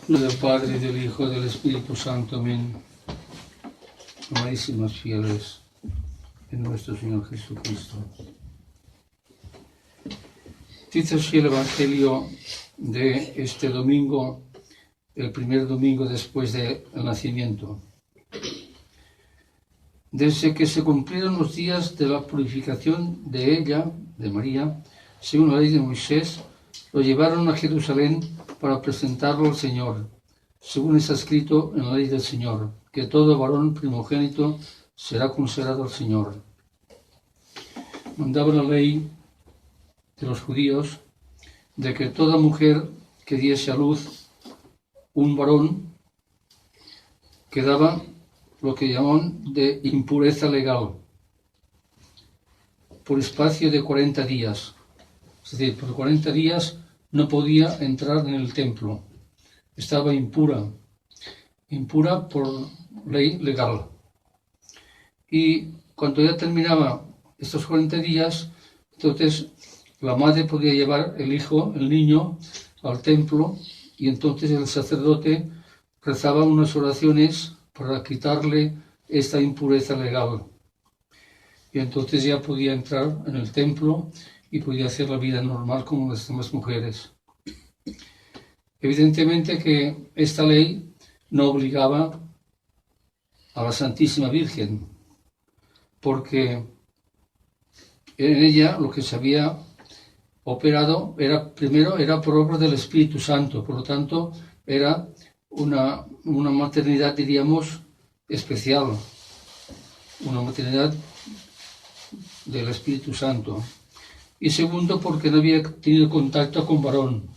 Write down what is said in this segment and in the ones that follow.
Del Padre, del Hijo, del Espíritu Santo. Amén. Amadísimas fieles en nuestro Señor Jesucristo. Dice así el Evangelio de este domingo, el primer domingo después del nacimiento. Desde que se cumplieron los días de la purificación de ella, de María, según la ley de Moisés, lo llevaron a Jerusalén para presentarlo al Señor, según está escrito en la ley del Señor, que todo varón primogénito será consagrado al Señor. Mandaba la ley de los judíos de que toda mujer que diese a luz un varón quedaba lo que llaman de impureza legal por espacio de 40 días. Es decir, por 40 días no podía entrar en el templo. Estaba impura por ley legal. Y cuando ya terminaba estos 40 días, entonces la madre podía llevar el hijo, el niño, al templo, y entonces el sacerdote rezaba unas oraciones para quitarle esta impureza legal. Y entonces ya podía entrar en el templo y podía hacer la vida normal como las demás mujeres. Evidentemente que esta ley no obligaba a la Santísima Virgen, porque en ella lo que se había operado era por obra del Espíritu Santo, por lo tanto era una maternidad, diríamos, especial, una maternidad del Espíritu Santo. Y segundo, porque no había tenido contacto con varón,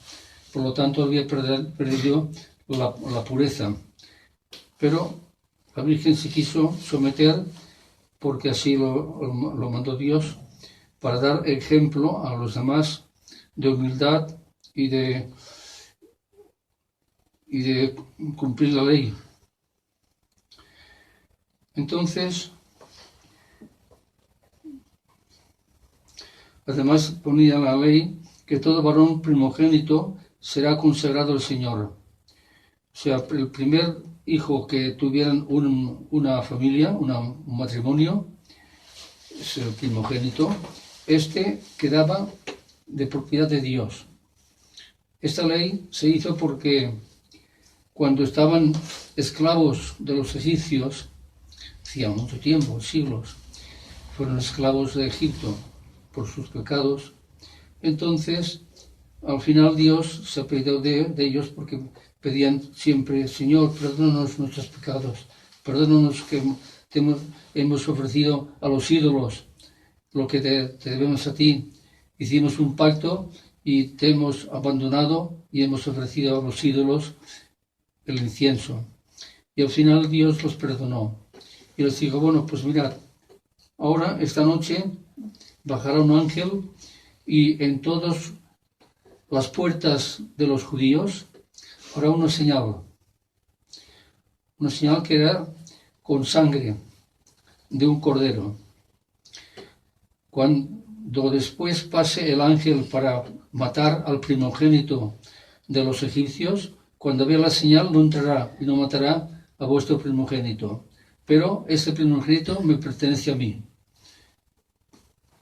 por lo tanto había perdido la pureza. Pero la Virgen se quiso someter, porque así lo mandó Dios, para dar ejemplo a los demás de humildad y de cumplir la ley. Entonces, además ponía la ley que todo varón primogénito será consagrado al Señor. O sea, el primer hijo que tuvieran una familia, un matrimonio, es el primogénito, este quedaba de propiedad de Dios. Esta ley se hizo porque cuando estaban esclavos de los egipcios, hacía mucho tiempo, siglos, fueron esclavos de Egipto por sus pecados. Entonces, al final Dios se apiadó de ellos porque pedían siempre: Señor, perdónanos nuestros pecados, perdónanos que hemos ofrecido a los ídolos lo que te debemos a ti. Hicimos un pacto y te hemos abandonado y hemos ofrecido a los ídolos el incienso. Y al final Dios los perdonó y les dijo: bueno, pues mirad, ahora esta noche bajará un ángel y en todas las puertas de los judíos habrá una señal que era con sangre de un cordero. Cuando después pase el ángel para matar al primogénito de los egipcios, cuando vea la señal no entrará y no matará a vuestro primogénito, pero este primogénito me pertenece a mí.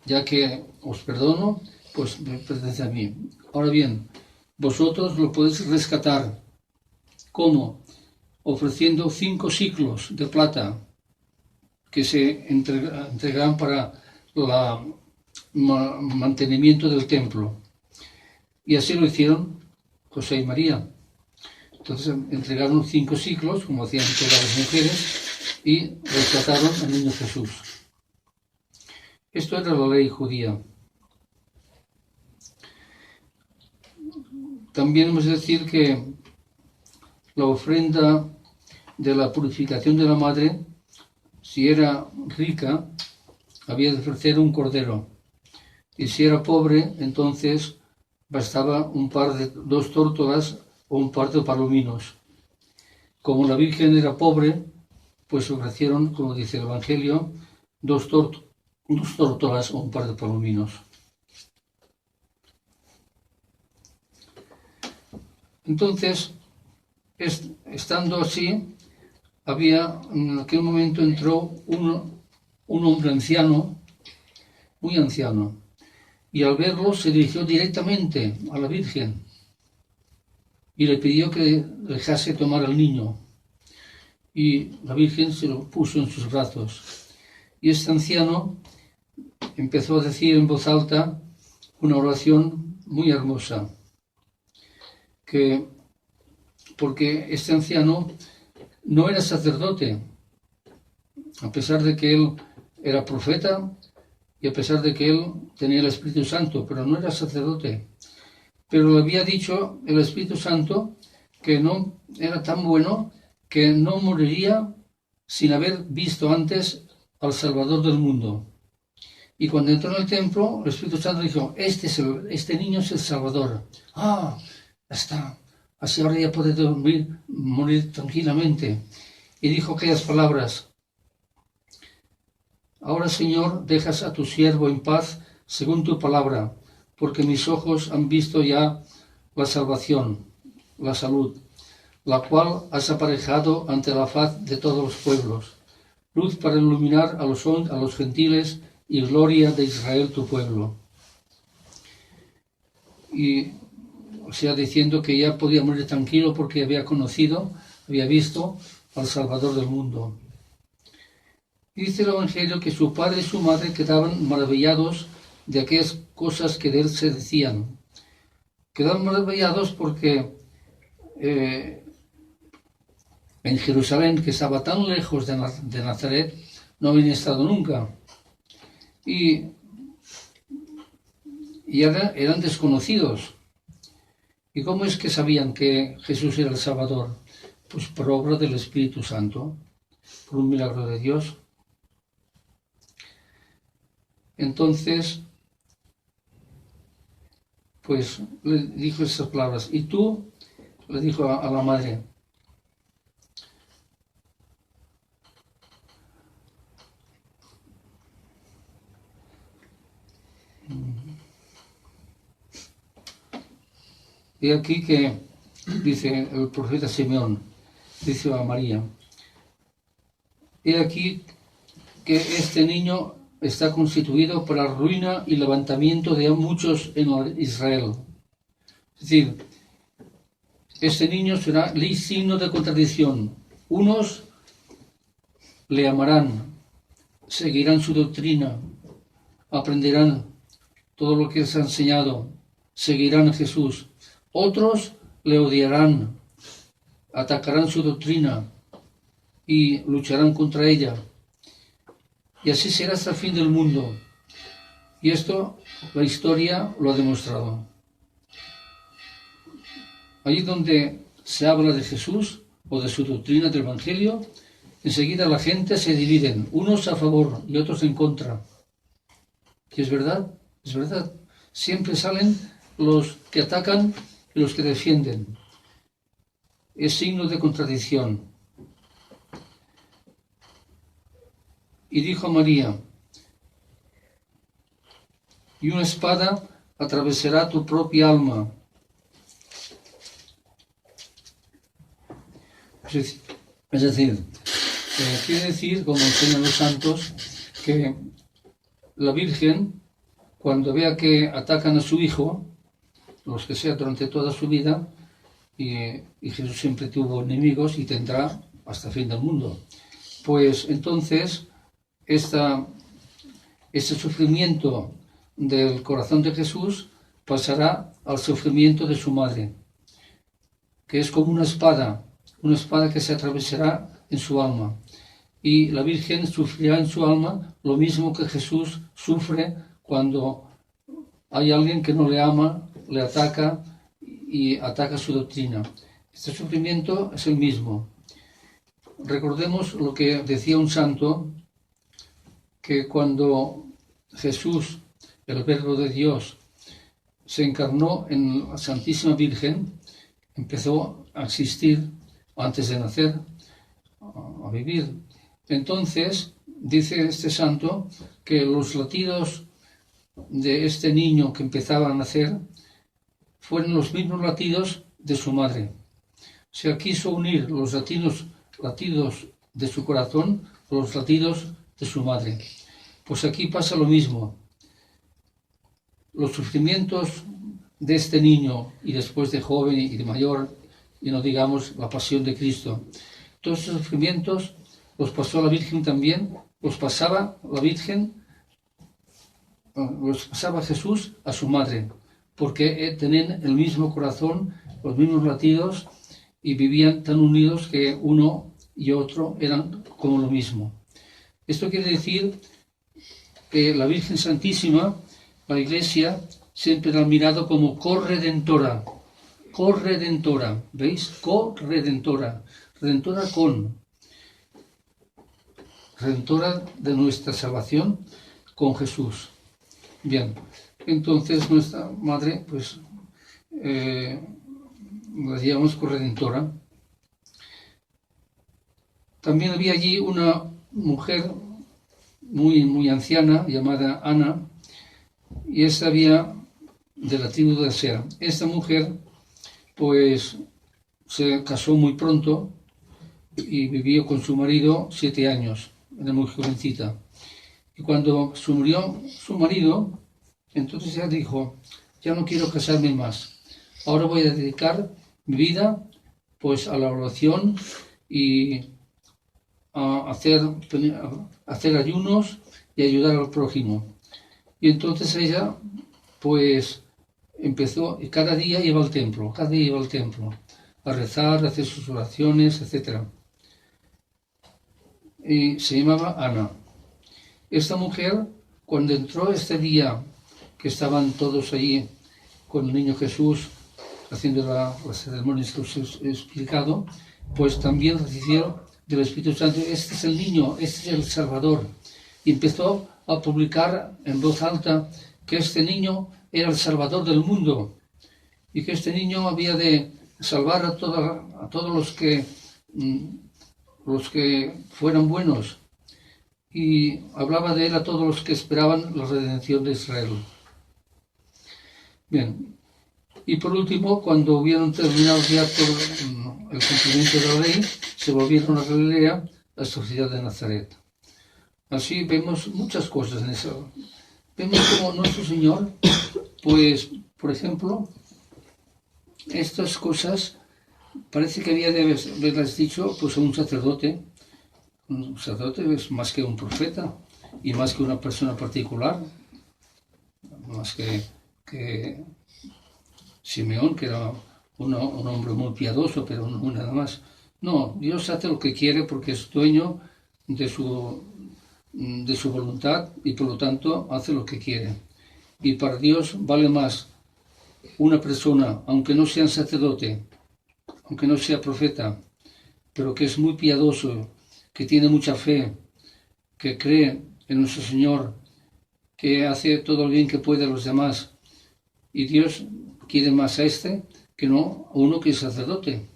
Ya que os perdono, pues me pertenece a mí. Ahora bien, vosotros lo podéis rescatar. ¿Cómo? Ofreciendo 5 siclos de plata que se entregarán para el mantenimiento del templo. Y así lo hicieron José y María. Entonces entregaron 5 siclos, como hacían todas las mujeres, y rescataron al niño Jesús. Esto era la ley judía. También hemos de decir que la ofrenda de la purificación de la madre, si era rica, había de ofrecer un cordero. Y si era pobre, entonces bastaba 2 tórtolas o un par de palominos. Como la Virgen era pobre, pues ofrecieron, como dice el Evangelio, 2 tórtolas o un par de palominos. Entonces, estando así, en aquel momento entró un hombre anciano, muy anciano, y al verlo se dirigió directamente a la Virgen y le pidió que dejase tomar al niño. Y la Virgen se lo puso en sus brazos. Y este anciano empezó a decir en voz alta una oración muy hermosa, porque este anciano no era sacerdote, a pesar de que él era profeta y a pesar de que él tenía el Espíritu Santo, pero no era sacerdote. Pero le había dicho el Espíritu Santo que no era tan bueno, que no moriría sin haber visto antes al Salvador del mundo. Y cuando entró en el templo, el Espíritu Santo dijo, este niño es el Salvador. Ya está. Así ahora ya puede morir tranquilamente. Y dijo aquellas palabras, ahora, Señor, dejas a tu siervo en paz según tu palabra, porque mis ojos han visto ya la salvación, la salud, la cual has aparejado ante la faz de todos los pueblos, luz para iluminar a los gentiles y gloria de Israel tu pueblo. Y, o sea, diciendo que ya podía morir tranquilo porque había visto al Salvador del mundo. Y dice el Evangelio que su padre y su madre quedaban maravillados de aquellas cosas que de él se decían. Quedaban maravillados porque en Jerusalén, que estaba tan lejos de Nazaret, no habían estado nunca. Y eran desconocidos. ¿Y cómo es que sabían que Jesús era el Salvador? Pues por obra del Espíritu Santo, por un milagro de Dios. Entonces, pues le dijo esas palabras. Y tú, le dijo a la madre, y aquí que dice el profeta Simeón, dice a María, he aquí que este niño está constituido para la ruina y levantamiento de muchos en Israel. Es decir, este niño será signo de contradicción. Unos le amarán, seguirán su doctrina, aprenderán todo lo que les ha enseñado, seguirán a Jesús. Otros le odiarán, atacarán su doctrina y lucharán contra ella. Y así será hasta el fin del mundo. Y esto la historia lo ha demostrado. Allí donde se habla de Jesús o de su doctrina del Evangelio, enseguida la gente se divide, unos a favor y otros en contra. Y es verdad. Siempre salen los que atacan y los que defienden. Es signo de contradicción. Y dijo María, y una espada atravesará tu propia alma. Es decir, quiere decir, como enseñan los santos, que la Virgen, cuando vea que atacan a su hijo, los que sea durante toda su vida, y Jesús siempre tuvo enemigos y tendrá hasta el fin del mundo, pues entonces este sufrimiento del corazón de Jesús pasará al sufrimiento de su madre, que es como una espada que se atravesará en su alma. Y la Virgen sufrirá en su alma lo mismo que Jesús sufre cuando hay alguien que no le ama, le ataca y ataca su doctrina. Este sufrimiento es el mismo. Recordemos lo que decía un santo, que cuando Jesús, el Verbo de Dios, se encarnó en la Santísima Virgen, empezó a existir antes de nacer, a vivir. Entonces, dice este santo que los latidos de este niño que empezaba a nacer fueron los mismos latidos de su madre. Se quiso unir los latidos de su corazón con los latidos de su madre. Pues aquí pasa lo mismo. Los sufrimientos de este niño y después de joven y de mayor, y no digamos la pasión de Cristo, todos esos sufrimientos los pasó la Virgen también, los pasaba la Virgen, los pasaba Jesús a su madre, porque tenían el mismo corazón, los mismos latidos y vivían tan unidos que uno y otro eran como lo mismo. Esto quiere decir que la Virgen Santísima, la Iglesia, siempre la ha mirado como corredentora, ¿veis? Corredentora, redentora redentora de nuestra salvación con Jesús. Bien, entonces nuestra madre, pues, la llamamos corredentora. También había allí una mujer muy anciana llamada Ana, y esta había de la tribu de Aser. Esta mujer, pues, se casó muy pronto y vivió con su marido 7 años, era muy jovencita. Y cuando murió su marido, entonces ella dijo, ya no quiero casarme más, ahora voy a dedicar mi vida pues a la oración y a hacer ayunos y ayudar al prójimo. Y entonces ella pues empezó, y cada día iba al templo, a rezar, a hacer sus oraciones, etc. Y se llamaba Ana. Esta mujer, cuando entró este día que estaban todos allí con el niño Jesús haciendo las ceremonias que os he explicado, pues también recibió del Espíritu Santo, este es el niño, este es el Salvador. Y empezó a publicar en voz alta que este niño era el Salvador del mundo y que este niño había de salvar a todos los que fueran buenos. Y hablaba de él a todos los que esperaban la redención de Israel. Bien, y por último, cuando hubieron terminado ya todo el cumplimiento de la ley, se volvieron a Galilea, la sociedad de Nazaret. Así vemos muchas cosas en eso. Vemos como nuestro Señor, pues, por ejemplo, estas cosas parece que había de haberlas dicho pues, a un sacerdote. Un sacerdote es más que un profeta y más que una persona particular, más que Simeón, que era un hombre muy piadoso, pero no nada más. No, Dios hace lo que quiere porque es dueño de su voluntad y por lo tanto hace lo que quiere. Y para Dios vale más una persona, aunque no sea sacerdote, aunque no sea profeta, pero que es muy piadoso, que tiene mucha fe, que cree en nuestro Señor, que hace todo el bien que puede a los demás. Y Dios quiere más a este que no a uno que es sacerdote.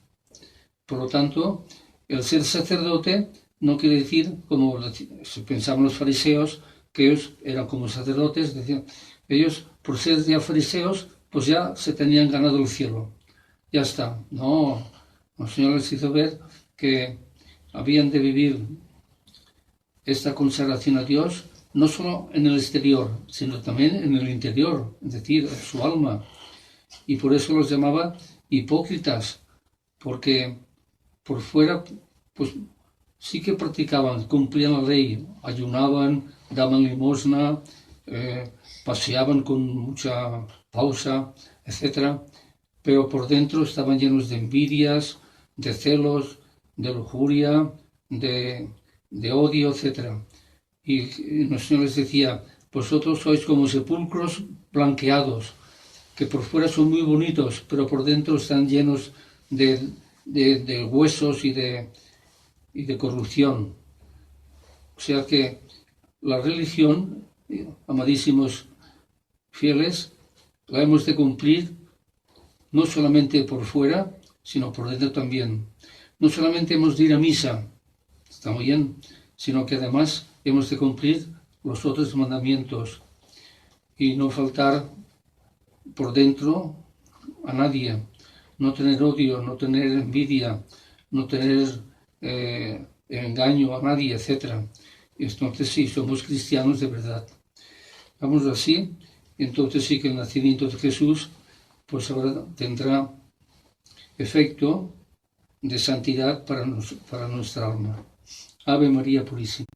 Por lo tanto, el ser sacerdote no quiere decir, como pensaban los fariseos, que ellos eran como sacerdotes, decían, ellos por ser ya fariseos, pues ya se tenían ganado el cielo. Ya está. No, el Señor les hizo ver que habían de vivir esta consagración a Dios no solo en el exterior, sino también en el interior, es decir, en su alma. Y por eso los llamaba hipócritas, porque por fuera, pues sí que practicaban, cumplían la ley, ayunaban, daban limosna, paseaban con mucha pausa, etc. Pero por dentro estaban llenos de envidias, de celos, de lujuria, de odio, etc. Y el Señor les decía, vosotros sois como sepulcros blanqueados, que por fuera son muy bonitos, pero por dentro están llenos de huesos y de corrupción. O sea que la religión, amadísimos fieles, la hemos de cumplir no solamente por fuera, sino por dentro también. No solamente hemos de ir a misa, está muy bien, sino que además hemos de cumplir los otros mandamientos y no faltar por dentro a nadie, no tener odio, no tener envidia, no tener engaño a nadie, etc. Entonces sí, somos cristianos de verdad. Vamos así, entonces sí que el nacimiento de Jesús pues ahora tendrá efecto de santidad para nuestra alma. Ave María Purísima.